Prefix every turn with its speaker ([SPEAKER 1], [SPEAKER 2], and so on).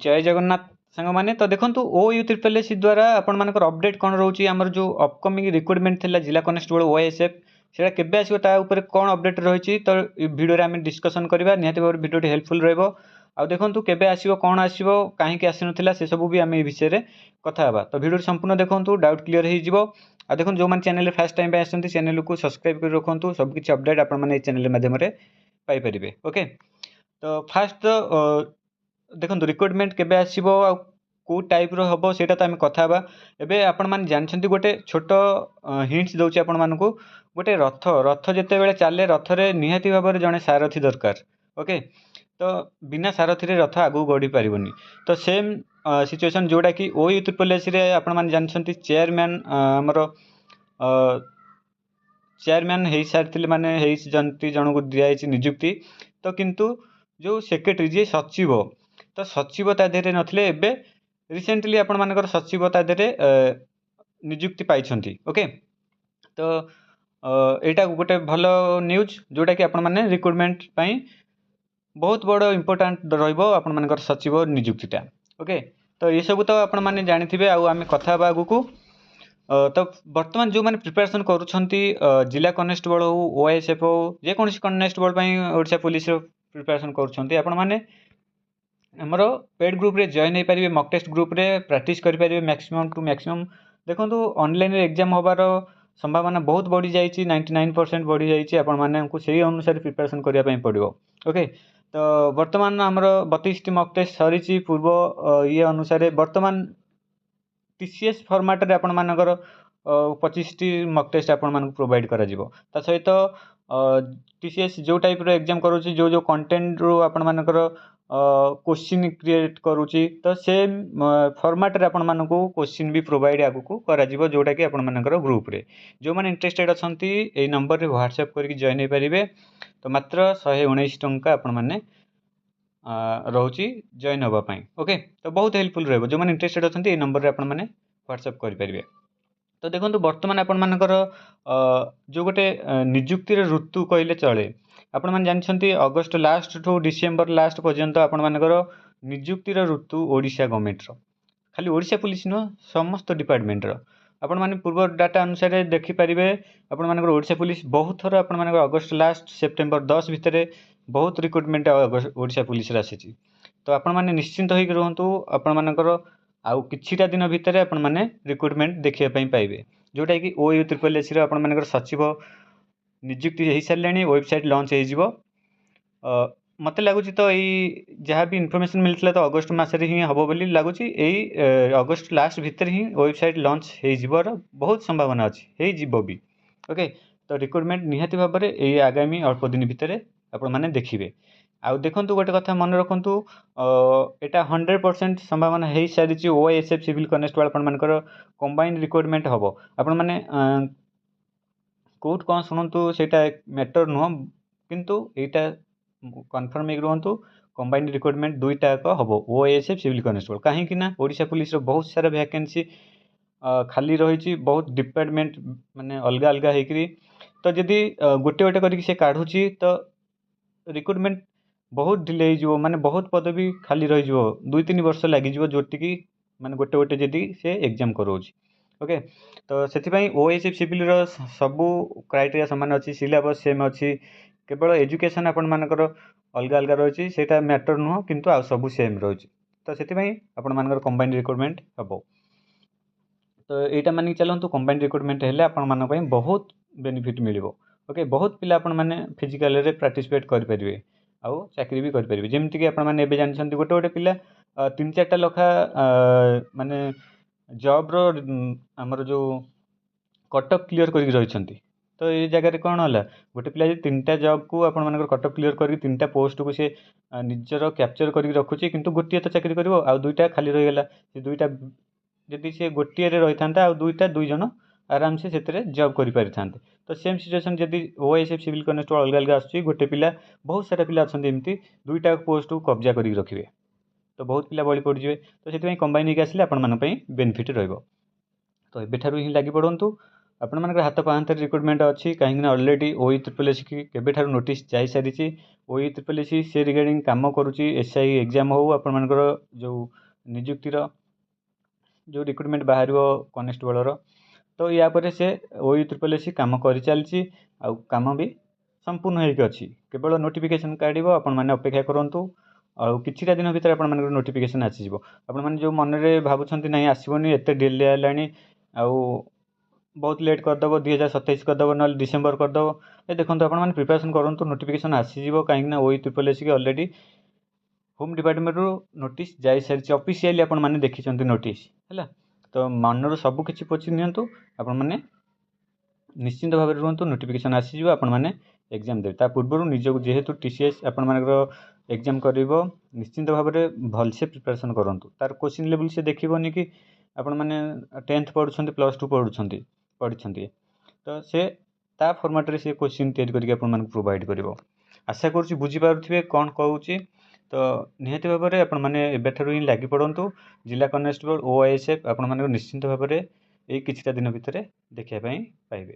[SPEAKER 1] जय जगन्नाथ सांग मैंने तो देखो ओ यू त्रिपल एस द्वारा आपण अपडेट कौन रोचे आमर जो अपकमिंग रिक्रुटमेंट थी जिला कनेस्टेबल ओएसएफ से केबे आसो तापर कौन अपडेट रही तो भिडियो आम डिस्कसन करवा निहाती भाव भिडियो हेल्पफुल रहा आ देखो केबे आसो कौन आसो कहीं आसी ना से सब भी आम विषय में कथा हाँ तो भिडियो संपूर्ण देखो डाउट क्लीयर हो देखो जो मैंने चैनल फास्ट टाइम आसती चैनल को सब्सक्राइब कर रखु सबकि अपडेट आपने चैनल मध्यम पाइपर ओके तो फास्ट तो देखो रिक्रुटमेंट केबे आसीबो आ को टाइप रो हबो सेटा तो आम कथा बा एबे आपण मान जानछंती गोटे छोट हिंट्स दउची आपण मानकू गोटे रथ रथ जेते बेले चाले रथ रे निहाती भाव में जड़े सारथी दरकार ओके तो बिना सारथी रे रथ आगू गढ़ी पारिबनी तो सेम सिचुएशन जोड़ा कि ओ यू ट्रिपल एस रे आपण मान जानछंती चेयरमैन हमर चेयरमैन हो सारी माने जंती जन को दिखाई निजुक्ति तो किंतु जो सेक्रेटरी जी सचिव तो सचिव ता देहरे नथिले एबे रिसेंटली आपण मानकर सचिव ता देहरे निजुक्ति पाइछंती ओके तो एटा गोटे भल न्यूज जोटा कि आपण माने रिक्रुटमेंट पई बहुत बड़ इंपोर्टेंट रहिबो आपण मानकर सचिव निजुक्तिटा ओके तो ये सब तो आपण माने जानिथिबे आ आमे कथा बा आगु तो बर्तमान जो मैंने प्रिपेरेसन करुँच जिला कनेस्टेबल हो ओएसएफ हो जेकोसी कनेस्टेबल ओडिशा पुलिस प्रिपेरेसन करें आमर पेड ग्रुप रे जॉइन हो पारे मक टेस्ट ग्रुप रे प्रैक्टिस करेंगे मैक्सिमम टू मैक्सिमम देखो ऑनलाइन एग्जाम होबार संभावना बहुत बढ़ी जाइए 99% बढ़ी जाइए से अनुसार प्रिपेरेसन करने पड़ो ओके तो बर्तमान आमर 32टी मक टेस्ट सरी पूर्व ये अनुसार बर्तमान टीसीएस फॉर्मेट रे आपण मानकर 25टी मक टेस्ट आपण मानक प्रोवाइड करा जिवो ता सहित टीसीएस जो टाइप रो एग्जाम करूची जो जो कंटेंट रो आपण मानकर क्वेश्चन क्रिएट करूची तो सेम फॉर्मेट रे आपण मानक क्वेश्चन भी प्रोवाइड आगु को करा जिवो जोटा कि आपण मानकर ग्रुप रे जो माने इंटरेस्टेड अछंती ए नंबर रे व्हाट्सएप करके जॉइन हो पारिबे तो मात्र 119 टंका आपण माने रोची जॉइन होगापाई ओके तो बहुत हेल्पफुल रहा जो मैंने इंटरेस्टेड अच्छा ये नंबर रे मैंने व्हाट्सएप करेंगे तो देखो बर्तमान आपण मानकर जो गोटे निजुक्ति ऋतु कहले चले आपण मैंने जानते अगस्ट लास्ट ठू डिसेम्बर लास्ट पर्यंत आपण मानकर निजुक्ति ऋतु ओडिशा गवर्नमेंट खाली ओडिशा पुलिस नुह समस्त डिपार्टमेंट आपण मैंने पूर्व डाटा अनुसार देखिपारे आपण मानकर ओडिशा पुलिस बहुत थर आपण मानकर अगस्ट लास्ट सेप्टेम्बर 10 भितर बहुत रिक्रुटमेंट ओडिशा पुलिस आसी तो आपण मैंने निश्चिंत होकर रुहतु आपण मानकर आउ किछिटा दिन भितर आपण मैंने रिक्रुटमेंट देखापी पाइबे जोटा कि ओ यू ट्रिपल एस आपण मानकर सचिव निजुक्ति हो सारे वेबसाइट लॉन्च हो मत लगुच तो यही जहाँ भी इनफॉरमेशन मिलता तो अगस्ट मसरे ही हम बोली लगुच यही अगस्ट लास्ट भितर ही वेबसाइट लॉन्च हो बहुत संभावना अच्छी हो भी ओके तो रिक्रुटमेंट निहाती भाव में यही आगामी अल्प दिन भितर आपण मैंने देखिए आउ देखु गोटे कथा मन रखु यहाँ 100% संभावना हो सारी ओएसएफ सिविल कनेस्टेबल आपण मानकर कंबाइंड रिक्रुटमेंट हम आपण मैंने कोर्ट कौन शुणु से मैटर नुह किंतु यहाँ कन्फर्म हो रुहतु कंबाइंड रिक्रुटमेंट दुईटा हम ओएसएफ सिविल कनेस्टेबल कहीं ओडिशा पुलिस बहुत सारा वैकेंसी खाली रही बहुत डिपार्टमेंट माने अलग अलग होकरी तो जदि गोटे गोटे करके से काढ़ुची तो रिक्रुटमेंट बहुत डिले हो माने बहुत पदवी खाली रही 2-3 वर्ष लगी जोटिकी माने गोटे गोटे जदि से एग्जाम कराऊँच ओके तो से ओएसएफ सिविल सबू क्राइटेरिया सामान अच्छी सिलेबस सेम अच्छी केवल एजुकेशन आपण मानकर अलग अलग रही से मैटर नुह किंतु आ सब सेम रही तो से आपण मानकर कंबाइंड रिक्रुटमेंट हम तो यहाँ मानिक चलतु कंबाइंड रिक्रुटमेंट हेल्ले आपण मान बहुत बेनिफिट मिल ओके बहुत पिला आपण मैंने फिजिकाल रे पार्टिसिपेट करेंगे आउ चाकरी भी करेंगे जमीक आपने जानते गोटे गोटे पिला 3-4टा लखा माने जॉब रो आमर जो कटअप क्लीयर कर रही तो ये जगह कौन है गोटे पिला 3टा जॉब को आपण मानकर कटअप क्लीयर कर 3टा पोस्ट को से निजर कैप्चर कर रखुची किंतु गोटे तो चाकरी कर आ 2टा खाली रहीगला से 2टा जदि से गोटे रही था आ 2टा 2 जन आराम से जॉब कर पारि था तो सेम सिचुएसन जदि ओएसएफ सिविल कनेस्टेबल अलग अलग आसुची गोटे पिला बहुत सारा पिला अच्छा एमती 2टा पोस्ट को कब्जा कर रखिए तो बहुत पिला बड़ी पड़े तो से कंबाइन होकर आसिले आपण बेनिफिट रही तो एबेठारू ही लगी पड़तु ଆପଣମାନଙ୍କର ହାତ ପାହାନ୍ତାରେ ରିକ୍ରୁଟମେଣ୍ଟ ଅଛି, କାହିଁକିନା ଅଲରେଡ଼ି OEEES କି କେବେଠାରୁ ନୋଟିସ୍ ଯାଇସାରିଛି। OEEES ସେ ରିଗାର୍ଡ଼ିଂ କାମ କରୁଛି। SI ଏକ୍ଜାମ୍ ହେଉ, ଆପଣମାନଙ୍କର ଯେଉଁ ନିଯୁକ୍ତିର ଯେଉଁ ରିକ୍ରୁଟମେଣ୍ଟ ବାହାରିବ କନେଷ୍ଟବଳର, ତ ୟା ପରେ ସେ OEEES କାମ କରିଚାଲିଛି, ଆଉ କାମ ବି ସମ୍ପୂର୍ଣ୍ଣ ହେଇକି ଅଛି। କେବଳ ନୋଟିଫିକେସନ୍ କାଢ଼ିବ, ଆପଣମାନେ ଅପେକ୍ଷା କରନ୍ତୁ, ଆଉ କିଛିଟା ଦିନ ଭିତରେ ଆପଣମାନଙ୍କର ନୋଟିଫିକେସନ୍ ଆସିଯିବ। ଆପଣମାନେ ଯେଉଁ ମନରେ ଭାବୁଛନ୍ତି ନାହିଁ ଆସିବନି, ଏତେ ଡିଲେ ହେଲାଣି, ଆଉ ବହୁତ ଲେଟ୍ କରିଦେବ, 2027 କରିଦେବ, ନହେଲେ ଡିସେମ୍ବର କରିଦେବ, ଦେଖନ୍ତୁ ଆପଣମାନେ ପ୍ରିପାରେସନ୍ କରନ୍ତୁ, ନୋଟିଫିକେସନ୍ ଆସିଯିବ। କାହିଁକିନା OEEES ଅଲରେଡ଼ି ହୋମ୍ ଡିପାର୍ଟମେଣ୍ଟରୁ ନୋଟିସ୍ ଯାଇସାରିଛି, ଅଫିସିଆଲି ଆପଣମାନେ ଦେଖିଛନ୍ତି ନୋଟିସ୍ ହେଲା। ତ ମନରୁ ସବୁ କିଛି ପୋଛି ନିଅନ୍ତୁ, ଆପଣମାନେ ନିଶ୍ଚିନ୍ତ ଭାବରେ ରୁହନ୍ତୁ, ନୋଟିଫିକେସନ୍ ଆସିଯିବ, ଆପଣମାନେ ଏକ୍ଜାମ୍ ଦେବେ। ତା ପୂର୍ବରୁ ନିଜକୁ, ଯେହେତୁ TCS ଆପଣମାନଙ୍କର ଏକ୍ଜାମ୍ କରିବ, ନିଶ୍ଚିନ୍ତ ଭାବରେ ଭଲସେ ପ୍ରିପାରେସନ୍ କରନ୍ତୁ। ତାର କୋଶ୍ଚିନ୍ ଲେବୁଲ୍ ସେ ଦେଖିବନି କି ଆପଣମାନେ 10th ପଢ଼ୁଛନ୍ତି, +2 ପଢ଼ିଛନ୍ତି, ତ ସେ ତା ଫର୍ମାଟ୍ରେ ସେ କୋଶ୍ଚିନ୍ ତିଆରି କରିକି ଆପଣମାନଙ୍କୁ ପ୍ରୋଭାଇଡ଼ କରିବ। ଆଶା କରୁଛି ବୁଝିପାରୁଥିବେ କ'ଣ କହୁଛି। ତ ନିହାତି ଭାବରେ ଆପଣମାନେ ଏବେଠାରୁ ହିଁ ଲାଗି ପଡ଼ନ୍ତୁ। ଜିଲ୍ଲା କନେଷ୍ଟବଳ OISF ଆପଣମାନଙ୍କୁ ନିଶ୍ଚିନ୍ତ ଭାବରେ ଏଇ କିଛିଟା ଦିନ ଭିତରେ ଦେଖିବା ପାଇଁ ପାଇବେ।